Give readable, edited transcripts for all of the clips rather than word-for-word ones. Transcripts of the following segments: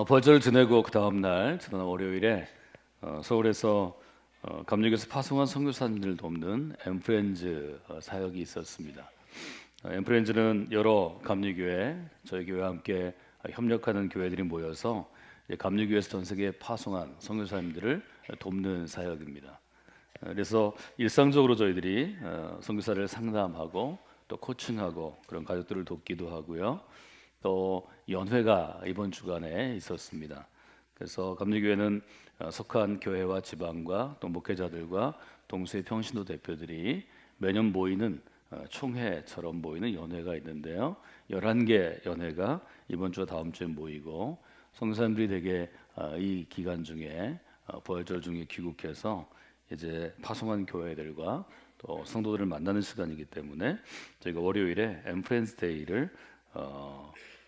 벌절을 지내고 그 다음 날 지난 월요일에 서울에서 감리교에서 파송한 선교사님들을 돕는 엠프렌즈 사역이 있었습니다. 엠프렌즈는 여러 감리교회, 저희 교회와 함께 협력하는 교회들이 모여서 감리교에서 전 세계에 파송한 선교사님들을 돕는 사역입니다. 그래서 일상적으로 저희들이 선교사를 상담하고 또 코칭하고 그런 가족들을 돕기도 하고요. 또 연회가 이번 주간에 있었습니다. 그래서 감리교회는 속한 교회와 지방과 또 목회자들과 동수의 평신도 대표들이 매년 모이는 총회처럼 모이는 연회가 있는데요. 11개 연회가 이번 주와 다음 주에 모이고 선교사님들이 되게 이 기간 중에 부활절 중에 귀국해서 이제 파송한 교회들과 또 성도들을 만나는 시간이기 때문에 저희가 월요일에 엠프렌스 데이를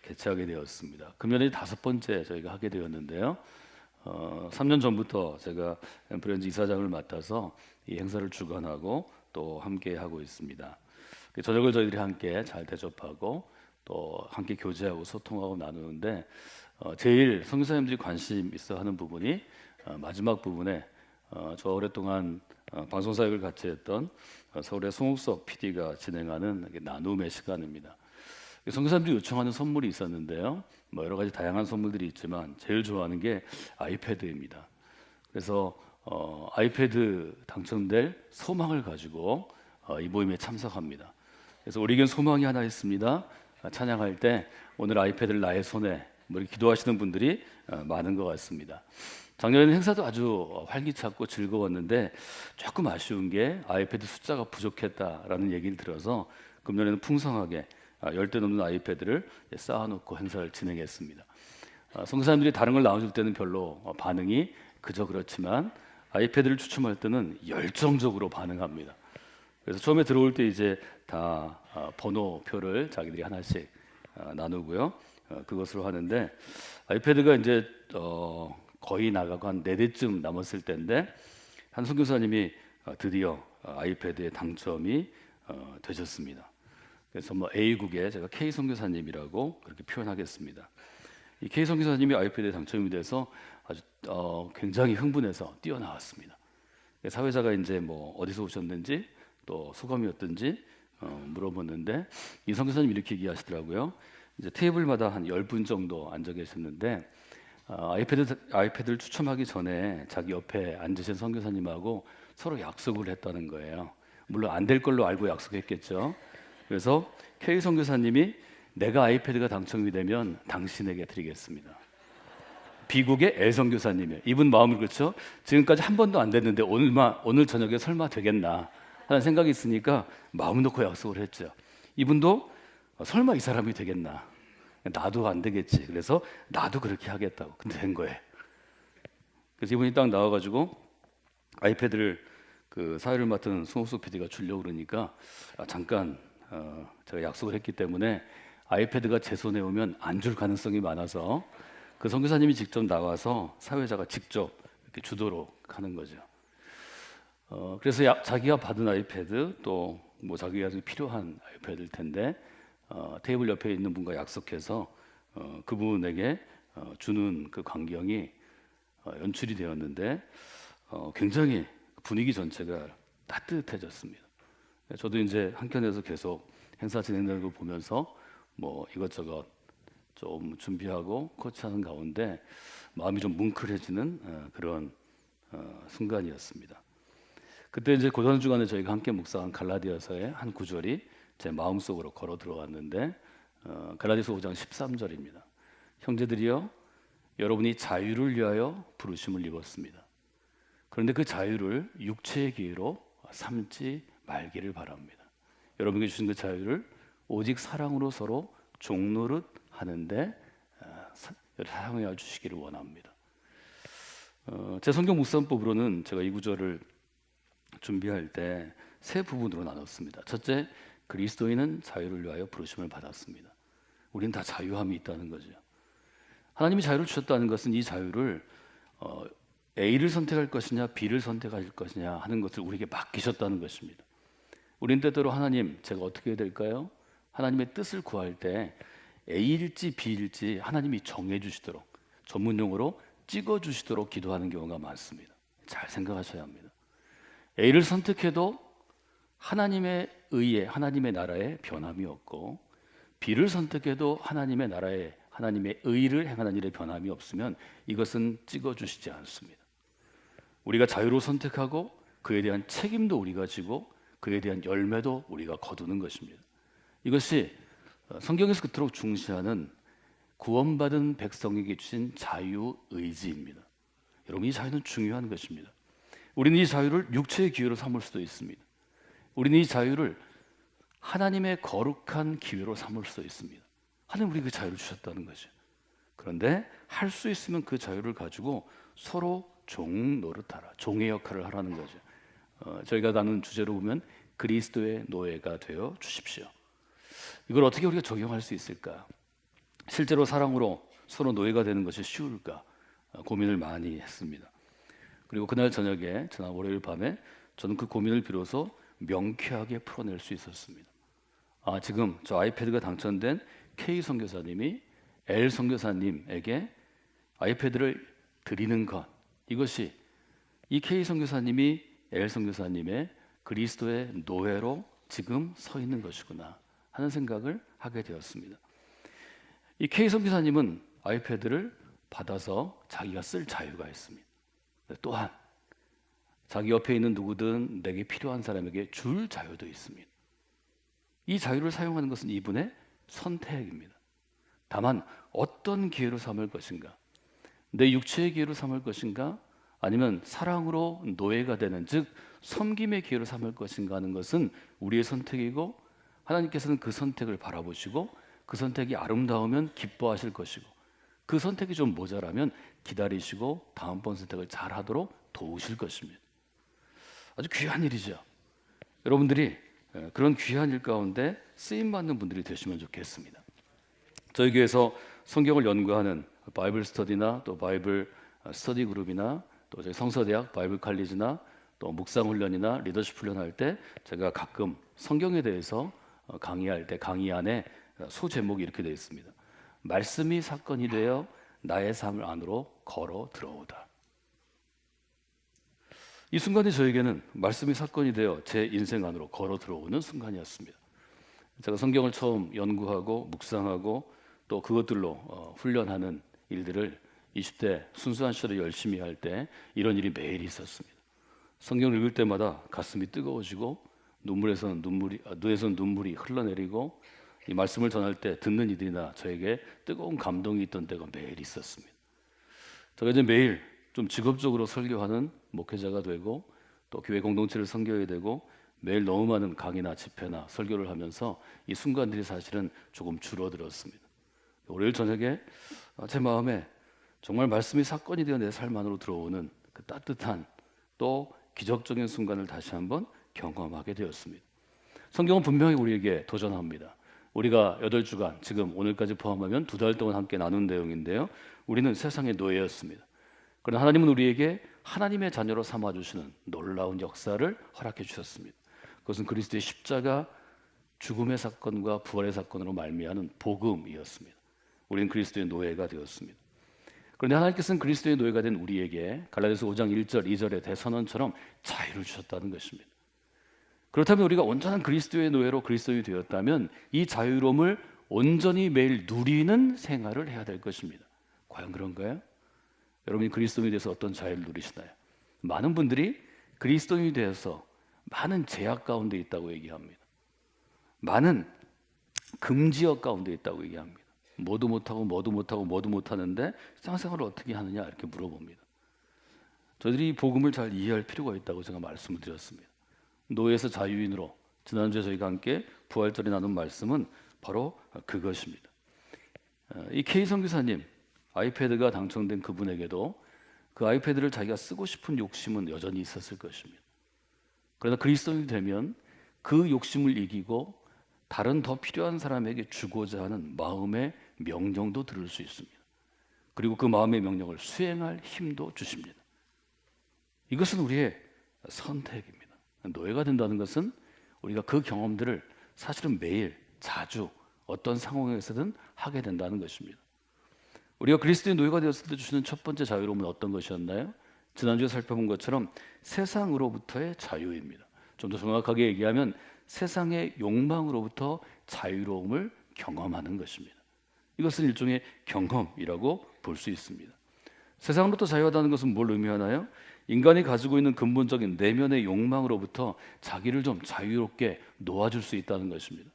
개최하게 되었습니다. 금년이 5번째 저희가 하게 되었는데요. 3년 전부터 제가 엠프렌즈 이사장을 맡아서 이 행사를 주관하고 또 함께 하고 있습니다. 저녁을 저희들이 함께 잘 대접하고 또 함께 교제하고 소통하고 나누는데 제일 선교사님들이 관심 있어 하는 부분이 마지막 부분에 저 오랫동안 방송사역을 같이 했던 서울의 송욱석 PD가 진행하는 나눔의 시간입니다. 선교사님들이 요청하는 선물이 있었는데요. 여러 가지 다양한 선물들이 있지만 제일 좋아하는 게 아이패드입니다. 그래서 아이패드 당첨될 소망을 가지고 이 모임에 참석합니다. 그래서 우리 교회는 소망이 하나 있습니다. 찬양할 때 오늘 아이패드를 나의 손에 이렇게 기도하시는 분들이 많은 것 같습니다. 작년에는 행사도 아주 활기찼고 즐거웠는데 조금 아쉬운 게 아이패드 숫자가 부족했다라는 얘기를 들어서 금년에는 풍성하게 10대 넘는 아이패드를 쌓아놓고 행사를 진행했습니다. 선교사님들이 다른 걸 나눠줄 때는 별로 반응이 그저 그렇지만 아이패드를 추첨할 때는 열정적으로 반응합니다. 그래서 처음에 들어올 때 이제 다 번호표를 자기들이 하나씩 나누고요. 그것으로 하는데 아이패드가 이제 거의 나가고 한 4대쯤 남았을 때인데 한 선교사님이 드디어 아이패드에 당첨이 되셨습니다. 그래서 A국에 제가 K 선교사님이라고 그렇게 표현하겠습니다. 이 K 선교사님이 아이패드에 당첨이 돼서 아주 굉장히 흥분해서 뛰어나왔습니다. 사회자가 이제 어디서 오셨는지 또 소감이 어떤지 물어봤는데 이 선교사님 이렇게 얘기하시더라고요. 이제 테이블마다 한 10분 정도 앉아 계셨는데 아이패드를 추첨하기 전에 자기 옆에 앉으신 선교사님하고 서로 약속을 했다는 거예요. 물론 안 될 걸로 알고 약속했겠죠. 그래서 K 선교사님이 내가 아이패드가 당첨이 되면 당신에게 드리겠습니다. B국의 L 선교사님이에요. 이분 마음을 그렇죠. 지금까지 한 번도 안 됐는데 오늘 저녁에 설마 되겠나 하는 생각이 있으니까 마음 놓고 약속을 했죠. 이분도 설마 이 사람이 되겠나. 나도 안 되겠지. 그래서 나도 그렇게 하겠다고. 근데 된 거예요. 그래서 이분이 딱 나와가지고 아이패드를 그 사회를 맡은 송옥수 PD가 주려고 그러니까 잠깐 제가 약속을 했기 때문에 아이패드가 제 손에 오면 안 줄 가능성이 많아서 그 선교사님이 직접 나와서 사회자가 직접 이렇게 주도록 하는 거죠. 그래서 자기가 받은 아이패드 또 자기가 필요한 아이패드일 텐데 테이블 옆에 있는 분과 약속해서 그분에게 주는 그 광경이 연출이 되었는데 굉장히 분위기 전체가 따뜻해졌습니다. 저도 이제 한켠에서 계속 행사 진행되는 걸 보면서 이것저것 좀 준비하고 코치하는 가운데 마음이 좀 뭉클해지는 그런 순간이었습니다. 그때 이제 고단 주간에 저희가 함께 묵상한 갈라디아서의 한 구절이 제 마음속으로 걸어 들어왔는데 갈라디아서 5장 13절입니다. 형제들이여 여러분이 자유를 위하여 부르심을 입었습니다. 그런데 그 자유를 육체의 기회로 삼지 말기를 바랍니다. 여러분에게 주신 그 자유를 오직 사랑으로 서로 종노릇 하는데 사용하여 주시기를 원합니다. 제 성경 묵상법으로는 제가 이 구절을 준비할 때 세 부분으로 나눴습니다. 첫째, 그리스도인은 자유를 위하여 부르심을 받았습니다. 우리는 다 자유함이 있다는 거죠. 하나님이 자유를 주셨다는 것은 이 자유를 A를 선택할 것이냐 B를 선택할 것이냐 하는 것을 우리에게 맡기셨다는 것입니다. 우리는 때때로 하나님 제가 어떻게 해야 될까요? 하나님의 뜻을 구할 때 A일지 B일지 하나님이 정해 주시도록 전문 용어로 찍어주시도록 기도하는 경우가 많습니다. 잘 생각하셔야 합니다. A를 선택해도 하나님의 의에, 하나님의 나라에 변함이 없고, B를 선택해도 하나님의 나라에, 하나님의 의를 행하는 일에 변함이 없으면 이것은 찍어주시지 않습니다. 우리가 자유로 선택하고 그에 대한 책임도 우리가 지고 그에 대한 열매도 우리가 거두는 것입니다. 이것이 성경에서 그토록 중시하는 구원받은 백성에게 주신 자유의지입니다. 여러분, 이 자유는 중요한 것입니다. 우리는 이 자유를 육체의 기회로 삼을 수도 있습니다. 우리는 이 자유를 하나님의 거룩한 기회로 삼을 수도 있습니다. 하나님 우리 그 자유를 주셨다는 거죠. 그런데 할 수 있으면 그 자유를 가지고 서로 종 노릇하라, 종의 역할을 하라는 거죠. 저희가 나눈 주제로 보면 그리스도의 노예가 되어 주십시오. 이걸 어떻게 우리가 적용할 수 있을까? 실제로 사랑으로 서로 노예가 되는 것이 쉬울까? 고민을 많이 했습니다. 그리고 그날 저녁에, 지난 월요일 밤에 저는 그 고민을 비로소 명쾌하게 풀어낼 수 있었습니다. 지금 저 아이패드가 당첨된 K 선교사님이 L 선교사님에게 아이패드를 드리는 것, 이것이 이 K 선교사님이 L 선교사님의 그리스도의 노예로 지금 서 있는 것이구나 하는 생각을 하게 되었습니다. 이 K 선교사님은 아이패드를 받아서 자기가 쓸 자유가 있습니다. 또한 자기 옆에 있는 누구든 내게 필요한 사람에게 줄 자유도 있습니다. 이 자유를 사용하는 것은 이분의 선택입니다. 다만 어떤 기회로 삼을 것인가, 내 육체의 기회로 삼을 것인가, 아니면 사랑으로 노예가 되는, 즉 섬김의 기회로 삼을 것인가 하는 것은 우리의 선택이고, 하나님께서는 그 선택을 바라보시고 그 선택이 아름다우면 기뻐하실 것이고, 그 선택이 좀 모자라면 기다리시고 다음번 선택을 잘하도록 도우실 것입니다. 아주 귀한 일이죠. 여러분들이 그런 귀한 일 가운데 쓰임받는 분들이 되시면 좋겠습니다. 저희 교회에서 성경을 연구하는 바이블 스터디나 또 바이블 스터디 그룹이나 또 저희 성서대학 바이블 칼리지나 또 묵상 훈련이나 리더십 훈련할 때 제가 가끔 성경에 대해서 강의할 때 강의 안에 소제목이 이렇게 되어 있습니다. 말씀이 사건이 되어 나의 삶 안으로 걸어 들어오다. 이 순간이 저에게는 말씀이 사건이 되어 제 인생 안으로 걸어 들어오는 순간이었습니다. 제가 성경을 처음 연구하고 묵상하고 또 그것들로 훈련하는 일들을 20대 순수한 시절에 열심히 할 때 이런 일이 매일 있었습니다. 성경을 읽을 때마다 가슴이 뜨거워지고 눈에서 눈물이 흘러내리고, 이 말씀을 전할 때 듣는 이들이나 저에게 뜨거운 감동이 있던 때가 매일 있었습니다. 제가 이제 매일 좀 직업적으로 설교하는 목회자가 되고 또 교회 공동체를 섬겨야 되고 매일 너무 많은 강의나 집회나 설교를 하면서 이 순간들이 사실은 조금 줄어들었습니다. 월요일 저녁에 제 마음에 정말 말씀이 사건이 되어 내 삶 안으로 들어오는 그 따뜻한 또 기적적인 순간을 다시 한번 경험하게 되었습니다. 성경은 분명히 우리에게 도전합니다. 우리가 8주간, 지금 오늘까지 포함하면 2달 동안 함께 나눈 내용인데요, 우리는 세상의 노예였습니다. 그러나 하나님은 우리에게 하나님의 자녀로 삼아주시는 놀라운 역사를 허락해 주셨습니다. 그것은 그리스도의 십자가 죽음의 사건과 부활의 사건으로 말미암은 복음이었습니다. 우리는 그리스도의 노예가 되었습니다. 그런데 하나님께서는 그리스도의 노예가 된 우리에게 갈라디아서 5장 1절 2절의 대선언처럼 자유를 주셨다는 것입니다. 그렇다면 우리가 온전한 그리스도의 노예로 그리스도인이 되었다면 이 자유로움을 온전히 매일 누리는 생활을 해야 될 것입니다. 과연 그런가요? 여러분이 그리스도인이 돼서 어떤 자유를 누리시나요? 많은 분들이 그리스도인이 되어서 많은 제약 가운데 있다고 얘기합니다. 많은 금지역 가운데 있다고 얘기합니다. 뭐도 못하는데 신앙생활을 어떻게 하느냐 이렇게 물어봅니다. 저희들이 이 복음을 잘 이해할 필요가 있다고 제가 말씀을 드렸습니다. 노예에서 자유인으로, 지난주에 저희가 함께 부활절에 나눈 말씀은 바로 그것입니다. 이 K 선교사님, 아이패드가 당첨된 그분에게도 그 아이패드를 자기가 쓰고 싶은 욕심은 여전히 있었을 것입니다. 그러나 그리스도인이 되면 그 욕심을 이기고 다른 더 필요한 사람에게 주고자 하는 마음의 명령도 들을 수 있습니다. 그리고 그 마음의 명령을 수행할 힘도 주십니다. 이것은 우리의 선택입니다. 노예가 된다는 것은 우리가 그 경험들을 사실은 매일, 자주, 어떤 상황에서든 하게 된다는 것입니다. 우리가 그리스도의 노예가 되었을 때 주시는 첫 번째 자유로움은 어떤 것이었나요? 지난주에 살펴본 것처럼 세상으로부터의 자유입니다. 좀 더 정확하게 얘기하면 세상의 욕망으로부터 자유로움을 경험하는 것입니다. 이것은 일종의 경험이라고 볼 수 있습니다. 세상으로부터 자유하다는 것은 뭘 의미하나요? 인간이 가지고 있는 근본적인 내면의 욕망으로부터 자기를 좀 자유롭게 놓아줄 수 있다는 것입니다.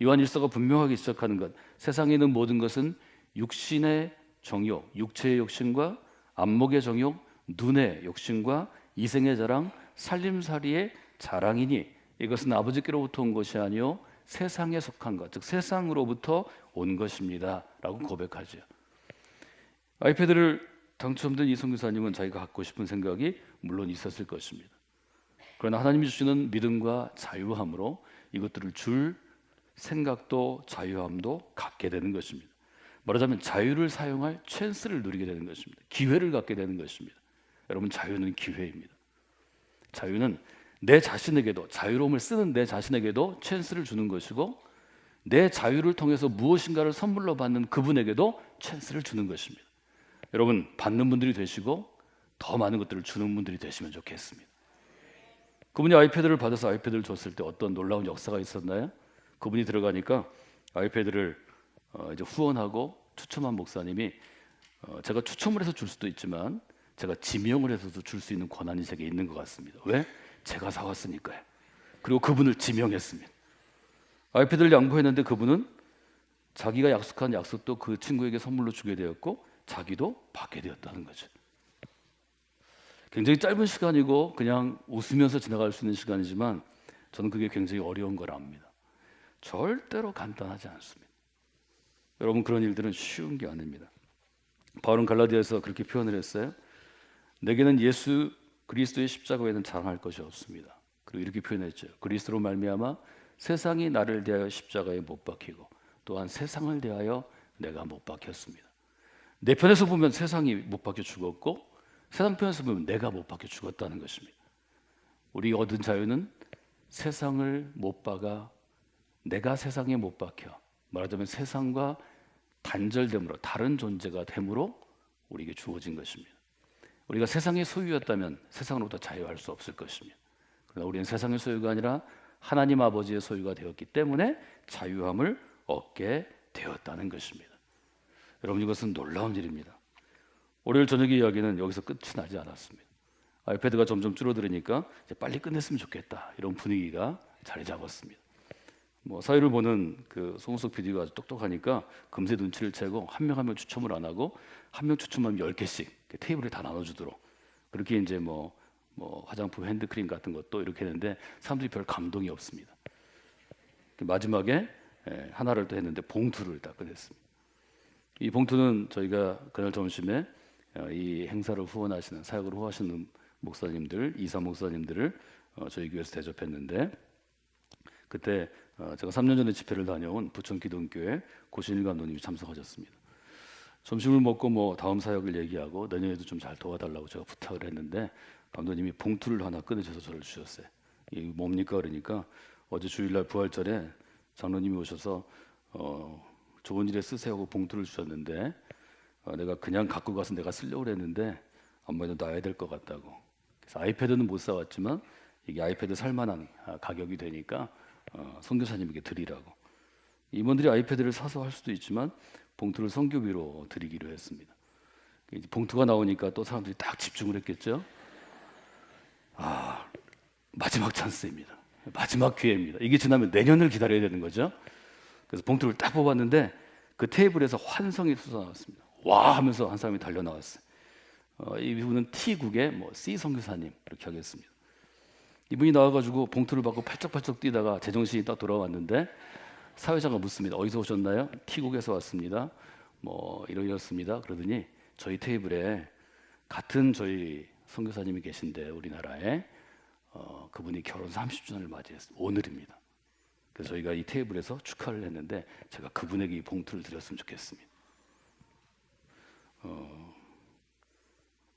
요한 1서가 분명하게 지적하는 것, 세상에 있는 모든 것은 육신의 정욕, 육체의 욕심과 안목의 정욕, 눈의 욕심과 이생의 자랑, 살림살이의 자랑이니 이것은 아버지께로부터 온 것이 아니요 세상에 속한 것, 즉 세상으로부터 온 것입니다 라고 고백하죠. 아이패드를 당첨된 이 선교사님은 자기가 갖고 싶은 생각이 물론 있었을 것입니다. 그러나 하나님이 주시는 믿음과 자유함으로 이것들을 줄 생각도 자유함도 갖게 되는 것입니다. 말하자면 자유를 사용할 찬스를 누리게 되는 것입니다. 기회를 갖게 되는 것입니다. 여러분, 자유는 기회입니다. 자유는 내 자신에게도, 자유로움을 쓰는 내 자신에게도 찬스를 주는 것이고, 내 자유를 통해서 무엇인가를 선물로 받는 그분에게도 찬스를 주는 것입니다. 여러분, 받는 분들이 되시고 더 많은 것들을 주는 분들이 되시면 좋겠습니다. 그분이 아이패드를 받아서 아이패드를 줬을 때 어떤 놀라운 역사가 있었나요? 그분이 들어가니까 아이패드를 이제 후원하고 추첨한 목사님이 제가 추첨을 해서 줄 수도 있지만 제가 지명을 해서도 줄 수 있는 권한이 제게 있는 것 같습니다. 왜? 제가 사왔으니까요. 그리고 그분을 지명했습니다. 아이패드를 양보했는데 그분은 자기가 약속한 약속도 그 친구에게 선물로 주게 되었고 자기도 받게 되었다는 거죠. 굉장히 짧은 시간이고 그냥 웃으면서 지나갈 수 있는 시간이지만 저는 그게 굉장히 어려운 걸 압니다. 절대로 간단하지 않습니다. 여러분, 그런 일들은 쉬운 게 아닙니다. 바울은 갈라디아에서 그렇게 표현을 했어요. 내게는 예수 그리스도의 십자가 외에는 자랑할 것이 없습니다. 그리고 이렇게 표현했죠. 그리스도로 말미암아 세상이 나를 대하여 십자가에 못 박히고 또한 세상을 대하여 내가 못 박혔습니다. 내 편에서 보면 세상이 못 박혀 죽었고 세상 편에서 보면 내가 못 박혀 죽었다는 것입니다. 우리 얻은 자유는 세상을 못 박아 내가 세상에 못 박혀, 말하자면 세상과 단절됨으로 다른 존재가 됨으로 우리에게 주어진 것입니다. 우리가 세상의 소유였다면 세상으로부터 자유할 수 없을 것입니다. 그러나 우리는 세상의 소유가 아니라 하나님 아버지의 소유가 되었기 때문에 자유함을 얻게 되었다는 것입니다. 여러분, 이것은 놀라운 일입니다. 월요일 저녁의 이야기는 여기서 끝이 나지 않았습니다. 아이패드가 점점 줄어들으니까 이제 빨리 끝냈으면 좋겠다, 이런 분위기가 자리 잡았습니다. 사회를 보는 그 송은석 PD가 아주 똑똑하니까 금세 눈치를 채고 한 명 한 명 추첨을 안 하고 한 명 추첨하면 10개씩 테이블에 다 나눠주도록, 그렇게 이제 화장품, 핸드크림 같은 것도 이렇게 했는데 사람들이 별 감동이 없습니다. 마지막에 하나를 또 했는데 봉투를 딱 꺼냈습니다. 이 봉투는 저희가 그날 점심에 이 행사를 후원하시는, 사역을 후원하시는 목사님들, 이사 목사님들을 저희 교회에서 대접했는데, 그때 제가 3년 전에 집회를 다녀온 부천 기독교회 고신일 감독님이 참석하셨습니다. 점심을 먹고 다음 사역을 얘기하고 내년에도 좀 잘 도와달라고 제가 부탁을 했는데 감독님이 봉투를 하나 꺼내셔서 저를 주셨어요. 이게 뭡니까? 그러니까 어제 주일날 부활절에 장로님이 오셔서 좋은 일에 쓰세요 하고 봉투를 주셨는데 내가 그냥 갖고 가서 내가 쓰려고 했는데 아무래도 놔야 될 것 같다고. 그래서 아이패드는 못 사왔지만 이게 아이패드 살만한 가격이 되니까 선교사님에게 드리라고. 임원들이 아이패드를 사서 할 수도 있지만 봉투를 선교비로 드리기로 했습니다. 이제 봉투가 나오니까 또 사람들이 딱 집중을 했겠죠. 마지막 찬스입니다. 마지막 기회입니다. 이게 지나면 내년을 기다려야 되는 거죠. 그래서 봉투를 딱 뽑았는데 그 테이블에서 환성이 솟아났습니다. 와 하면서 한 사람이 달려 나왔어요. 이분은 T국의 C 선교사님 이렇게 하겠습니다. 이분이 나와가지고 봉투를 받고 팔쩍팔쩍 뛰다가 제정신이 딱 돌아왔는데 사회자가 묻습니다. 어디서 오셨나요? T국에서 왔습니다. 이러셨습니다. 그러더니 저희 테이블에 같은 저희 선교사님이 계신데 우리나라에 그분이 결혼 30주년을 맞이했어요. 오늘입니다. 그래서 저희가 이 테이블에서 축하를 했는데 제가 그분에게 이 봉투를 드렸으면 좋겠습니다.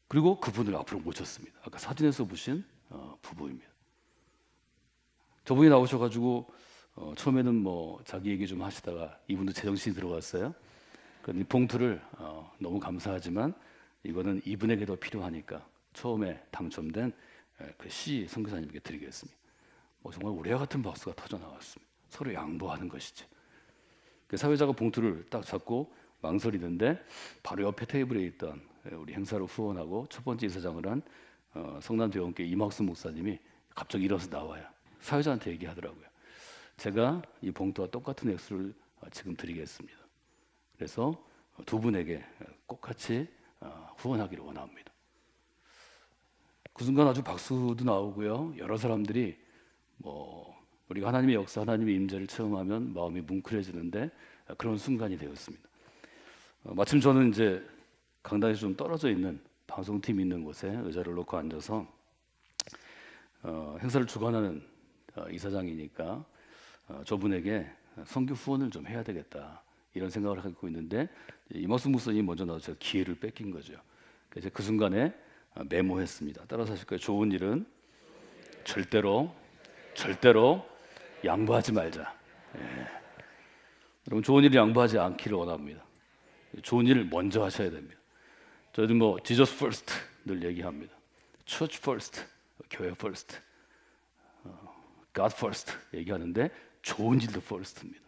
그리고 그분을 앞으로 모셨습니다. 아까 사진에서 보신 부부입니다. 저분이 나오셔가지고 처음에는 자기 얘기 좀 하시다가 이분도 제정신이 들어갔어요. 이 봉투를 너무 감사하지만 이거는 이분에게도 필요하니까 처음에 당첨된 그 C 선교사님께 드리겠습니다. 정말 우레와 같은 박수가 터져 나왔습니다. 서로 양보하는 것이지. 그 사회자가 봉투를 딱 잡고 망설이는데 바로 옆에 테이블에 있던 우리 행사를 후원하고 첫 번째 이사장을 한 성남대원교 이막수 목사님이 갑자기 일어서 나와요. 사회자한테 얘기하더라고요. 제가 이 봉투와 똑같은 액수를 지금 드리겠습니다. 그래서 두 분에게 꼭 같이 후원하기를 원합니다. 그 순간 아주 박수도 나오고요. 여러 사람들이 우리가 하나님의 역사, 하나님의 임재를 체험하면 마음이 뭉클해지는데 그런 순간이 되었습니다. 마침 저는 이제 강단에서 좀 떨어져 있는 방송팀이 있는 곳에 의자를 놓고 앉아서 행사를 주관하는 이사장이니까 저분에게 선교 후원을 좀 해야 되겠다 이런 생각을 하고 있는데 이막수 목사님이 먼저 나와서 제가 기회를 뺏긴 거죠. 그래서 그 순간에 메모했습니다. 따라서 하실 거예요. 좋은 일은 절대로 양보하지 말자. 여러분 좋은 일을 양보하지 않기를 원합니다. 좋은 일을 먼저 하셔야 됩니다. 저희도 Jesus first 늘 얘기합니다. Church first, 교회 first, God first 얘기하는데 좋은 일도 first입니다.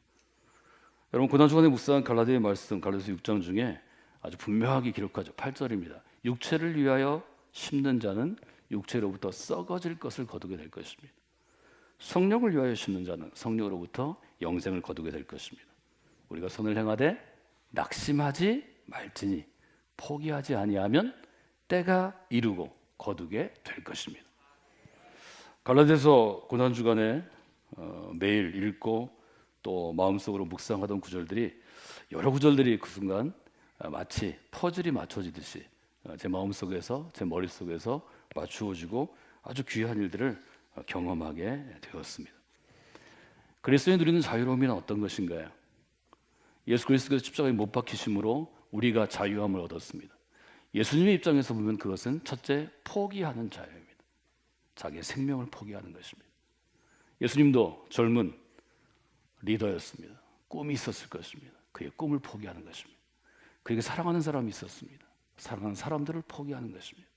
여러분 고난주간에 묵상한 갈라디아의 말씀 갈라디아서 6장 중에 아주 분명하게 기록하죠. 8절입니다. 육체를 위하여 심는 자는 육체로부터 썩어질 것을 거두게 될 것입니다. 성령을 위하여 심는 자는 성령으로부터 영생을 거두게 될 것입니다. 우리가 선을 행하되 낙심하지 말지니 포기하지 아니하면 때가 이르고 거두게 될 것입니다. 갈라디아서 고난주간에 매일 읽고 또 마음속으로 묵상하던 구절들이 여러 구절들이 그 순간 마치 퍼즐이 맞춰지듯이 제 마음속에서 제 머릿속에서 맞추어지고 아주 귀한 일들을 경험하게 되었습니다. 그리스도인이 누리는 자유로움이란 어떤 것인가요? 예수 그리스도께서 십자가에 못 박히심으로 우리가 자유함을 얻었습니다. 예수님의 입장에서 보면 그것은 첫째 포기하는 자유입니다. 자기의 생명을 포기하는 것입니다. 예수님도 젊은 리더였습니다. 꿈이 있었을 것입니다. 그의 꿈을 포기하는 것입니다. 그에게 사랑하는 사람이 있었습니다. 사랑하는 사람들을 포기하는 것입니다.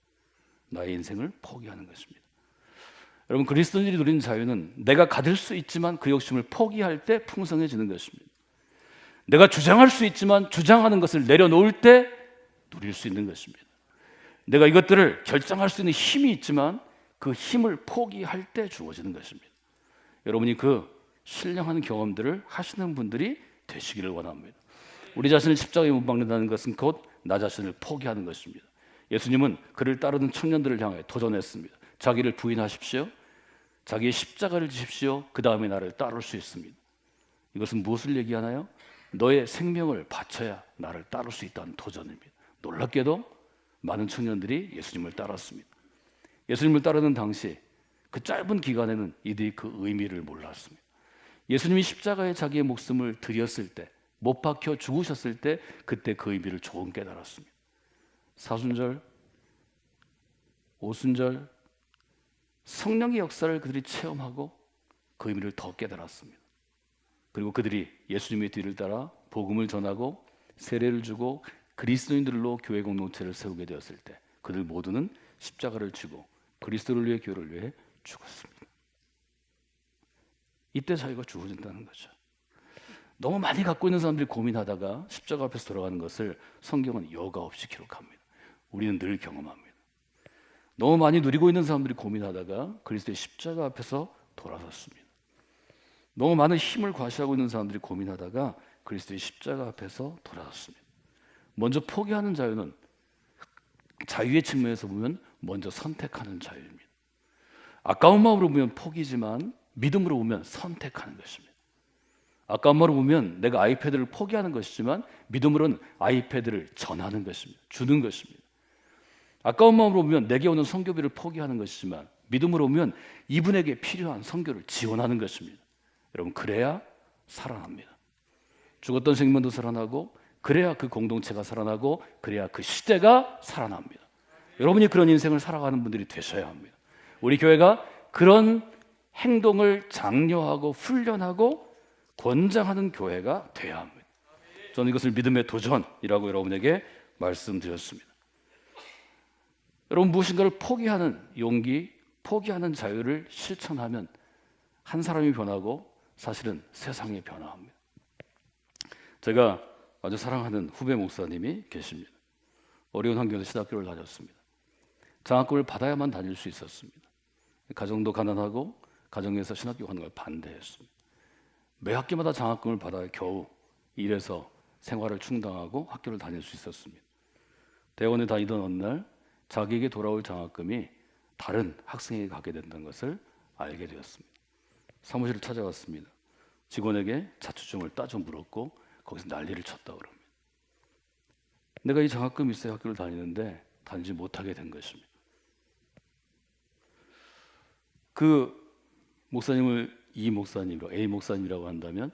나의 인생을 포기하는 것입니다. 여러분 그리스도인들이 누리는 자유는 내가 가질 수 있지만 그 욕심을 포기할 때 풍성해지는 것입니다. 내가 주장할 수 있지만 주장하는 것을 내려놓을 때 누릴 수 있는 것입니다. 내가 이것들을 결정할 수 있는 힘이 있지만 그 힘을 포기할 때 주어지는 것입니다. 여러분이 그 신령한 경험들을 하시는 분들이 되시기를 원합니다. 우리 자신을 십자가에 못 박는다는 것은 곧 나 자신을 포기하는 것입니다. 예수님은 그를 따르는 청년들을 향해 도전했습니다. 자기를 부인하십시오. 자기의 십자가를 지십시오. 그 다음에 나를 따를 수 있습니다. 이것은 무엇을 얘기하나요? 너의 생명을 바쳐야 나를 따를 수 있다는 도전입니다. 놀랍게도 많은 청년들이 예수님을 따랐습니다. 예수님을 따르는 당시 그 짧은 기간에는 이들이 그 의미를 몰랐습니다. 예수님이 십자가에 자기의 목숨을 드렸을 때, 못 박혀 죽으셨을 때 그때 그 의미를 조금 깨달았습니다. 사순절, 오순절, 성령의 역사를 그들이 체험하고 그 의미를 더 깨달았습니다. 그리고 그들이 예수님의 뒤를 따라 복음을 전하고 세례를 주고 그리스도인들로 교회 공동체를 세우게 되었을 때 그들 모두는 십자가를 지고 그리스도를 위해 교회를 위해 죽었습니다. 이때 자유가 주어진다는 거죠. 너무 많이 갖고 있는 사람들이 고민하다가 십자가 앞에서 돌아가는 것을 성경은 여과 없이 기록합니다. 우리는 늘 경험합니다. 너무 많이 누리고 있는 사람들이 고민하다가 그리스도의 십자가 앞에서 돌아섰습니다. 너무 많은 힘을 과시하고 있는 사람들이 고민하다가 그리스도의 십자가 앞에서 돌아섰습니다. 먼저 포기하는 자유는 자유의 측면에서 보면 먼저 선택하는 자유입니다. 아까운 마음으로 보면 포기지만 믿음으로 보면 선택하는 것입니다. 아까운 마음으로 보면 내가 아이패드를 포기하는 것이지만 믿음으로는 아이패드를 전하는 것입니다. 주는 것입니다. 아까운 마음으로 보면 내게 오는 선교비를 포기하는 것이지만 믿음으로 보면 이분에게 필요한 선교를 지원하는 것입니다. 여러분 그래야 살아납니다. 죽었던 생명도 살아나고 그래야 그 공동체가 살아나고 그래야 그 시대가 살아납니다. 여러분이 그런 인생을 살아가는 분들이 되셔야 합니다. 우리 교회가 그런 행동을 장려하고 훈련하고 권장하는 교회가 돼야 합니다. 저는 이것을 믿음의 도전이라고 여러분에게 말씀드렸습니다. 여러분, 무엇인가를 포기하는 용기, 포기하는 자유를 실천하면 한 사람이 변하고 사실은 세상이 변화합니다. 제가 아주 사랑하는 후배 목사님이 계십니다. 어려운 환경에서 신학교를 다녔습니다. 장학금을 받아야만 다닐 수 있었습니다. 가정도 가난하고 가정에서 신학교 가는 걸 반대했습니다. 매 학기마다 장학금을 받아야 겨우 일해서 생활을 충당하고 학교를 다닐 수 있었습니다. 대원에 다니던 어느 날 자기에게 돌아올 장학금이 다른 학생에게 가게 된다는 것을 알게 되었습니다. 사무실을 찾아갔습니다. 직원에게 자초지종을 따져 물었고 거기서 난리를 쳤다 그럽니다. 내가 이 장학금이 있어야 학교를 다니는데 다니지 못하게 된 것입니다. 그 목사님을 A 목사님이라고 한다면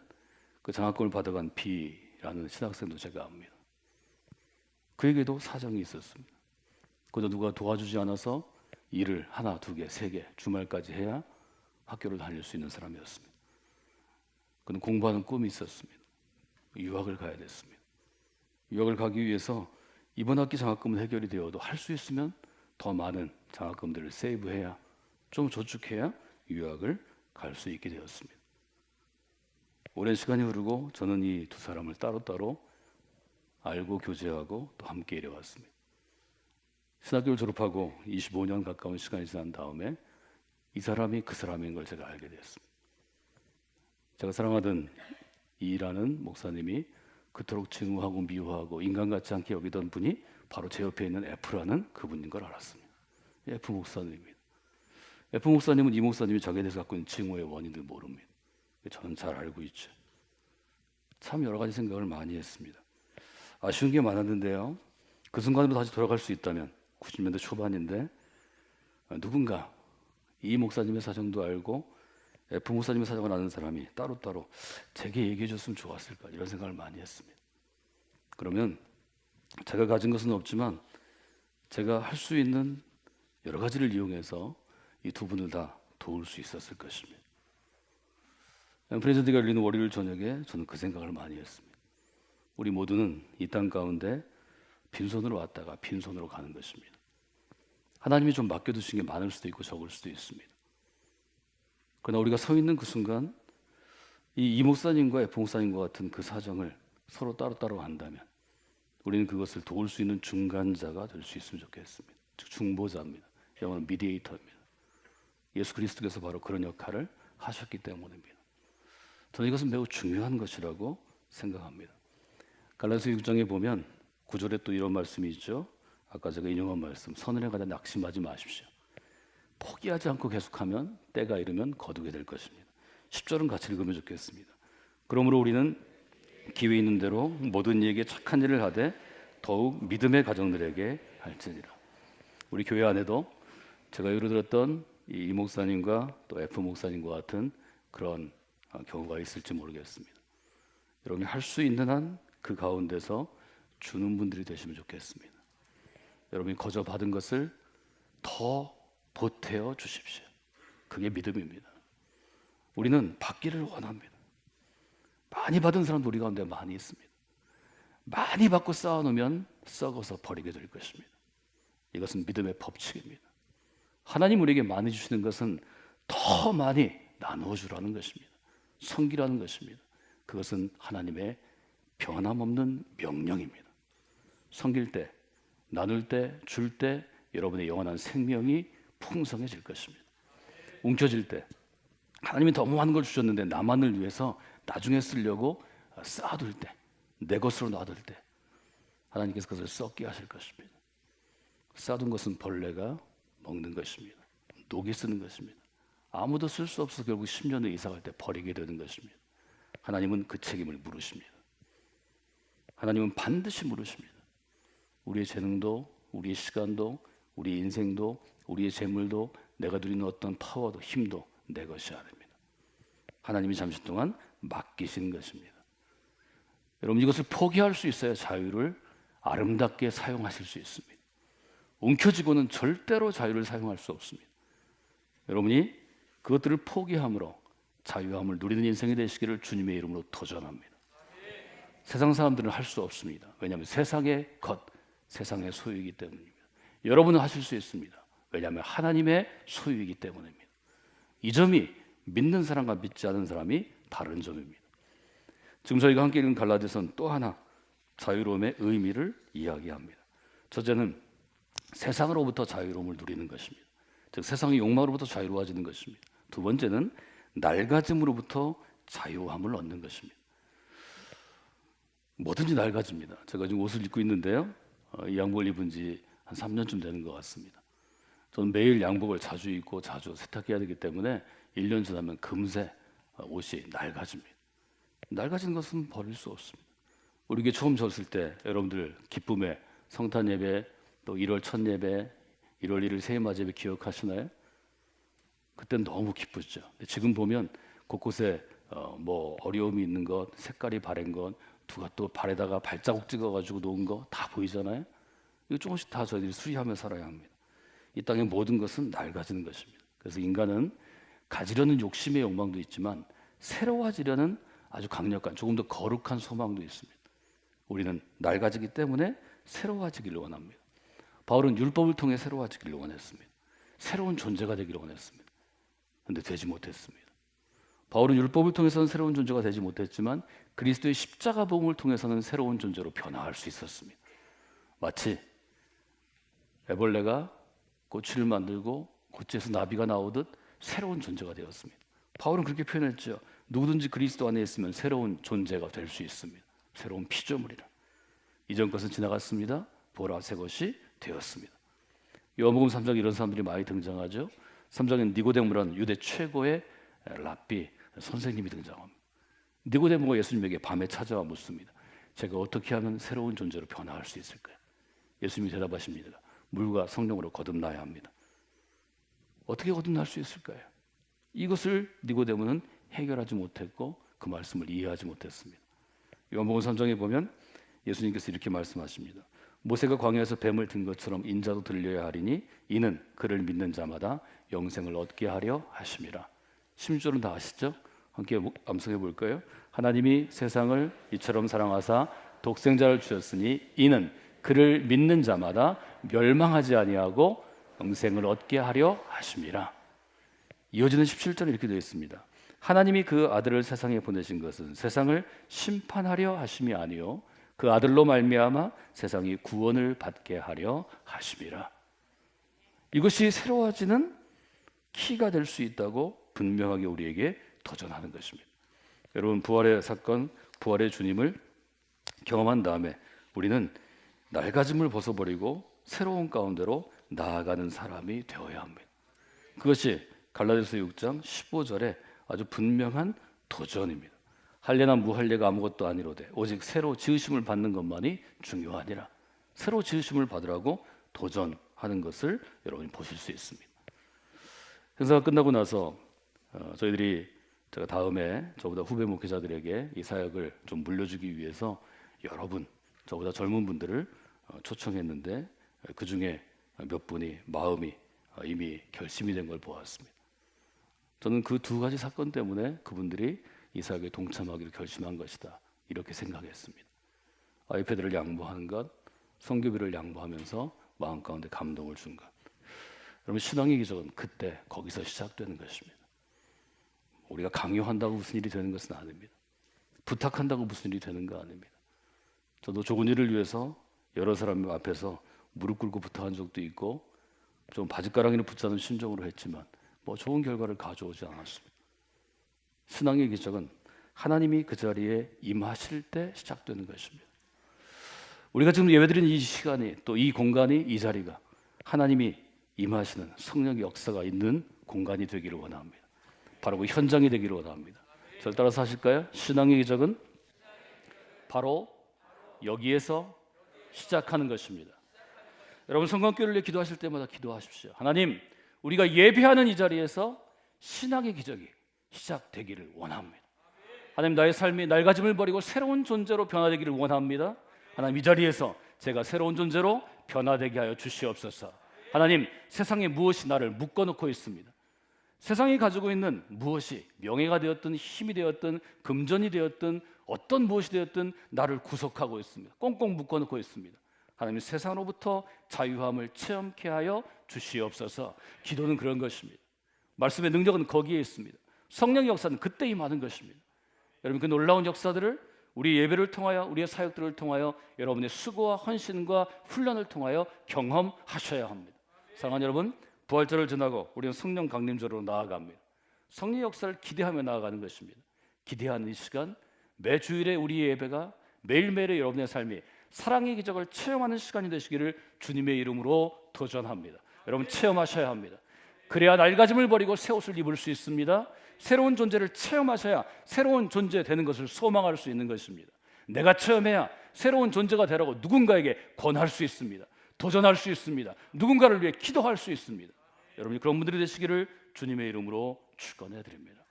그 장학금을 받아간 B라는 신학생도 제가 압니다. 그에게도 사정이 있었습니다. 그도 누가 도와주지 않아서 일을 하나, 두 개, 세 개, 주말까지 해야 학교를 다닐 수 있는 사람이었습니다. 그는 공부하는 꿈이 있었습니다. 유학을 가야 됐습니다. 유학을 가기 위해서 이번 학기 장학금은 해결이 되어도 할 수 있으면 더 많은 장학금들을 세이브해야, 좀 저축해야 유학을 갈 수 있게 되었습니다. 오랜 시간이 흐르고 저는 이 두 사람을 따로따로 알고 교제하고 또 함께 일해왔습니다. 신학교를 졸업하고 25년 가까운 시간이 지난 다음에 이 사람이 그 사람인 걸 제가 알게 되었습니다. 제가 사랑하던 이라는 목사님이 그토록 증오하고 미워하고 인간 같지 않게 여기던 분이 바로 제 옆에 있는 F라는 그분인 걸 알았습니다. F 목사님입니다. F 목사님은 이 목사님이 자기에 대해서 갖고 있는 증오의 원인을 모릅니다. 저는 잘 알고 있죠. 참 여러 가지 생각을 많이 했습니다. 아쉬운 게 많았는데요. 그 순간으로 다시 돌아갈 수 있다면 90년대 초반인데 누군가 이 목사님의 사정도 알고 F 목사님의 사정을 아는 사람이 따로따로 제게 얘기해 줬으면 좋았을까, 이런 생각을 많이 했습니다. 그러면 제가 가진 것은 없지만 제가 할 수 있는 여러 가지를 이용해서 이 두 분을 다 도울 수 있었을 것입니다. 프레젠트가 열리는 월요일 저녁에 저는 그 생각을 많이 했습니다. 우리 모두는 이 땅 가운데 빈손으로 왔다가 빈손으로 가는 것입니다. 하나님이 좀 맡겨두신 게 많을 수도 있고 적을 수도 있습니다. 그러나 우리가 서 있는 그 순간 이 목사님과 F 목사님과 같은 그 사정을 서로 따로따로 한다면 우리는 그것을 도울 수 있는 중간자가 될 수 있으면 좋겠습니다. 즉 중보자입니다. 영어는 미디에이터입니다. 예수 그리스도께서 바로 그런 역할을 하셨기 때문입니다. 저는 이것은 매우 중요한 것이라고 생각합니다. 갈라디아서 6장에 보면 9절에 또 이런 말씀이 있죠. 아까 제가 인용한 말씀, 선을 행하다 낙심하지 마십시오. 포기하지 않고 계속하면 때가 이르면 거두게 될 것입니다. 10절은 같이 읽으면 좋겠습니다. 그러므로 우리는 기회 있는 대로 모든 이에게 착한 일을 하되 더욱 믿음의 가정들에게 할지니라. 우리 교회 안에도 제가 예로 들었던 이 목사님과 또 F 목사님과 같은 그런 경우가 있을지 모르겠습니다. 여러분이 할 수 있는 한 그 가운데서 주는 분들이 되시면 좋겠습니다. 여러분이 거저 받은 것을 더 보태어 주십시오. 그게 믿음입니다. 우리는 받기를 원합니다. 많이 받은 사람도 우리 가운데 많이 있습니다. 많이 받고 쌓아놓으면 썩어서 버리게 될 것입니다. 이것은 믿음의 법칙입니다. 하나님 우리에게 많이 주시는 것은 더 많이 나누어 주라는 것입니다. 섬기라는 것입니다. 그것은 하나님의 변함없는 명령입니다. 섬길 때, 나눌 때, 줄 때 여러분의 영원한 생명이 풍성해질 것입니다. 움켜질 때 하나님이 너무 많은 걸 주셨는데 나만을 위해서 나중에 쓰려고 쌓아둘 때, 내 것으로 놔둘 때 하나님께서 그것을 썩게 하실 것입니다. 쌓아둔 것은 벌레가 먹는 것입니다. 녹이 쓰는 것입니다. 아무도 쓸 수 없어서 결국 10년 후에 이사 갈 때 버리게 되는 것입니다. 하나님은 그 책임을 물으십니다. 하나님은 반드시 물으십니다. 우리의 재능도, 우리의 시간도, 우리의 인생도, 우리의 재물도, 내가 누리는 어떤 파워도 힘도 내 것이 아닙니다. 하나님이 잠시 동안 맡기신 것입니다. 여러분, 이것을 포기할 수 있어야 자유를 아름답게 사용하실 수 있습니다. 움켜쥐고는 절대로 자유를 사용할 수 없습니다. 여러분이 그것들을 포기함으로 자유함을 누리는 인생이 되시기를 주님의 이름으로 도전합니다. 세상 사람들은 할 수 없습니다. 왜냐하면 세상의 것, 세상의 소유이기 때문입니다. 여러분은 하실 수 있습니다. 왜냐하면 하나님의 소유이기 때문입니다. 이 점이 믿는 사람과 믿지 않은 사람이 다른 점입니다. 지금 저희가 함께 읽은 갈라디아서는 또 하나 자유로움의 의미를 이야기합니다. 첫째는 세상으로부터 자유로움을 누리는 것입니다. 즉 세상의 욕망으로부터 자유로워지는 것입니다. 두 번째는 낡아짐으로부터 자유함을 얻는 것입니다. 뭐든지 낡아집니다. 제가 지금 옷을 입고 있는데요, 이 양복을 입은 지 한 3년쯤 되는 것 같습니다. 저는 매일 양복을 자주 입고 자주 세탁해야 되기 때문에 1년 지나면 금세 옷이 낡아집니다. 낡아진 것은 버릴 수 없습니다. 우리 교회 처음 졌을 때 여러분들 기쁨의 성탄 예배, 또 1월 첫 예배, 1월 1일 새해 맞이 예배 기억하시나요? 그때는 너무 기쁘죠. 지금 보면 곳곳에 뭐 어려움이 있는 것, 색깔이 바랜 것, 누가 또 발에다가 발자국 찍어가지고 놓은 거 다 보이잖아요. 이거 조금씩 다 저희들이 수리하며 살아야 합니다. 이 땅의 모든 것은 낡아지는 것입니다. 그래서 인간은 가지려는 욕심의 욕망도 있지만 새로워지려는 아주 강력한, 조금 더 거룩한 소망도 있습니다. 우리는 낡아지기 때문에 새로워지기를 원합니다. 바울은 율법을 통해 새로워지기를 원했습니다. 새로운 존재가 되기를 원했습니다. 그런데 되지 못했습니다. 바울은 율법을 통해서는 새로운 존재가 되지 못했지만 그리스도의 십자가 복음을 통해서는 새로운 존재로 변화할 수 있었습니다. 마치 애벌레가 꼬치를 만들고 꼬치에서 나비가 나오듯 새로운 존재가 되었습니다. 바울은 그렇게 표현했죠. 누구든지 그리스도 안에 있으면 새로운 존재가 될 수 있습니다. 새로운 피조물이라. 이전 것은 지나갔습니다. 보라 새 것이 되었습니다. 요한복음 3장에 이런 사람들이 많이 등장하죠. 3장엔 니고데모라는 유대 최고의 랍비 선생님이 등장합니다. 니고데모가 예수님에게 밤에 찾아와 묻습니다. 제가 어떻게 하면 새로운 존재로 변화할 수 있을까요? 예수님이 대답하십니다. 물과 성령으로 거듭나야 합니다. 어떻게 거듭날 수 있을까요? 이것을 니고데모는 해결하지 못했고 그 말씀을 이해하지 못했습니다. 요한복음 3장에 보면 예수님께서 이렇게 말씀하십니다. 모세가 광야에서 뱀을 든 것처럼 인자도 들려야 하리니 이는 그를 믿는 자마다 영생을 얻게 하려 하심이라. 16절은 다 아시죠? 함께 암송해 볼까요? 하나님이 세상을 이처럼 사랑하사 독생자를 주셨으니 이는 그를 믿는 자마다 멸망하지 아니하고 영생을 얻게 하려 하심이라. 이어지는 17절은 이렇게 되어 있습니다. 하나님이 그 아들을 세상에 보내신 것은 세상을 심판하려 하심이 아니요 그 아들로 말미암아 세상이 구원을 받게 하려 하심이라. 이것이 새로워지는 키가 될 수 있다고 분명하게 우리에게 도전하는 것입니다. 여러분, 부활의 사건, 부활의 주님을 경험한 다음에 우리는 낡아짐을 벗어버리고 새로운 가운데로 나아가는 사람이 되어야 합니다. 그것이 갈라디아서 6장 15절에 아주 분명한 도전입니다. 할례나 무할례가 아무것도 아니로되 오직 새로 지으심을 받는 것만이 중요하니라. 새로 지으심을 받으라고 도전하는 것을 여러분이 보실 수 있습니다. 행사가 끝나고 나서 저희들이 제가 다음에 저보다 후배 목회자들에게 이 사역을 좀 물려주기 위해서 여러분, 저보다 젊은 분들을 초청했는데 그 중에 몇 분이 마음이 이미 결심이 된 걸 보았습니다. 저는 그 두 가지 사건 때문에 그분들이 이 사역에 동참하기를 결심한 것이다, 이렇게 생각했습니다. 아이패드를 양보하는 것, 선교비를 양보하면서 마음 가운데 감동을 준 것. 여러분, 신앙의 기적은 그때 거기서 시작되는 것입니다. 우리가 강요한다고 무슨 일이 되는 것은 아닙니다. 부탁한다고 무슨 일이 되는 거 아닙니다. 저도 좋은 일을 위해서 여러 사람 앞에서 무릎 꿇고 부탁한 적도 있고 좀 바짓가랑이를 붙잡는 심정으로 했지만 뭐 좋은 결과를 가져오지 않았습니다. 신앙의 기적은 하나님이 그 자리에 임하실 때 시작되는 것입니다. 우리가 지금 예배드리는 이 시간이, 또 이 공간이, 이 자리가 하나님이 임하시는 성령의 역사가 있는 공간이 되기를 원합니다. 바로 그 현장이 되기를 원합니다. 저를 따라서 하실까요? 신앙의 기적은 바로 여기에서 시작하는 것입니다. 여러분, 성광교회를 위해 기도하실 때마다 기도하십시오. 하나님, 우리가 예배하는 이 자리에서 신앙의 기적이 시작되기를 원합니다. 하나님, 나의 삶이 낡아짐을 버리고 새로운 존재로 변화되기를 원합니다. 하나님, 이 자리에서 제가 새로운 존재로 변화되게 하여 주시옵소서. 하나님, 세상에 무엇이 나를 묶어놓고 있습니다. 세상이 가지고 있는 무엇이 명예가 되었든 힘이 되었든 금전이 되었든 어떤 무엇이 되었든 나를 구속하고 있습니다. 꽁꽁 묶어놓고 있습니다. 하나님 세상으로부터 자유함을 체험케 하여 주시옵소서. 기도는 그런 것입니다. 말씀의 능력은 거기에 있습니다. 성령의 역사는 그때 임하는 것입니다. 여러분, 그 놀라운 역사들을 우리 예배를 통하여, 우리의 사역들을 통하여 여러분의 수고와 헌신과 훈련을 통하여 경험하셔야 합니다. 사랑하는 여러분, 부활절을 지나고 우리는 성령 강림절로 나아갑니다. 성령의 역사를 기대하며 나아가는 것입니다. 기대하는 이 시간, 매 주일에 우리의 예배가 매일매일의 여러분의 삶이 사랑의 기적을 체험하는 시간이 되시기를 주님의 이름으로 도전합니다. 여러분, 체험하셔야 합니다. 그래야 낡아짐을 버리고 새 옷을 입을 수 있습니다. 새로운 존재를 체험하셔야 새로운 존재 되는 것을 소망할 수 있는 것입니다. 내가 체험해야 새로운 존재가 되라고 누군가에게 권할 수 있습니다. 도전할 수 있습니다. 누군가를 위해 기도할 수 있습니다. 여러분이 그런 분들이 되시기를 주님의 이름으로 축원해 드립니다.